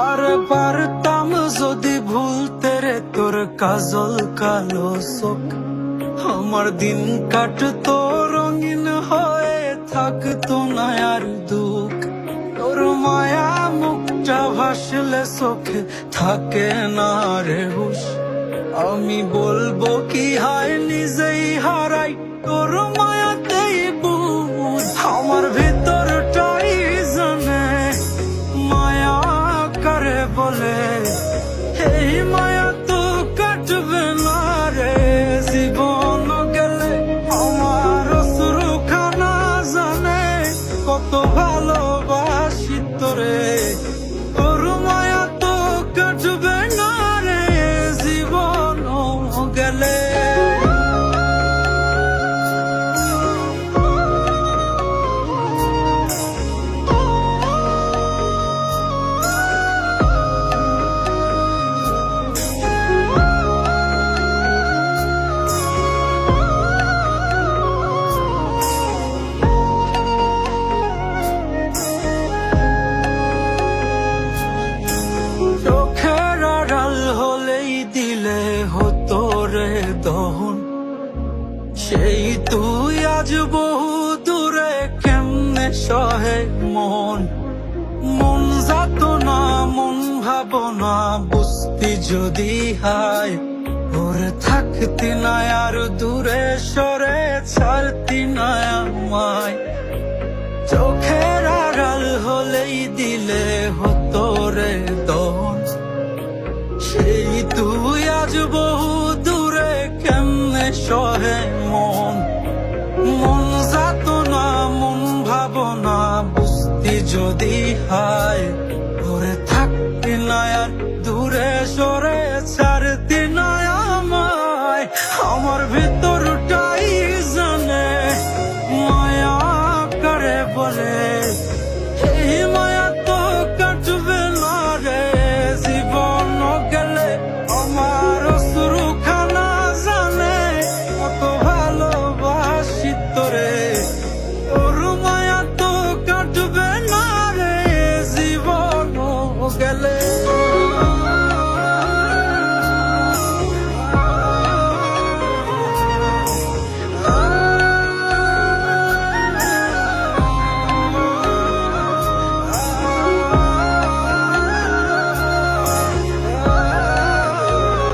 আর পারতাম যদি ভুলতে রে তোর কাজল কালো চোখ, আমার দিন কাটতো রঙিন হয়ে, থাকতো না আর দুঃখ। তোর মায়া মুখটা ভাসলে চোখে থাকে না রে হুশ, আমি বলবো কি হয় নিজেই হারাই তোর মায়াতেই বুঝ। আমার ভিতরটাই জানে মায়া করে বলে, এই মায়া তো কাটবে না রে জীবন গেলে। আমার অশ্রুখানা জানে কত ভালোবাসি তোরে, তোর মায়া তো কাটবে না রে জীবন গেলে। চোখের আড়াল হলেই দিলে হতো রে দহন, সেই তুই আজ বহু দূরে কেমনে সহে মন। মন যাত না মন ভাবনা বুঝতি যদি হায়, ওরে থাকতি না আর দূরে সরে ছাড়তি না আমায়। চোখের আড়াল হলেই দিলে হতো রে দহন, সেই তুই আজ বহু দূরে কেমনে সহে মন। মন যাত না মন ভাবনা বুঝতি যদি হায়,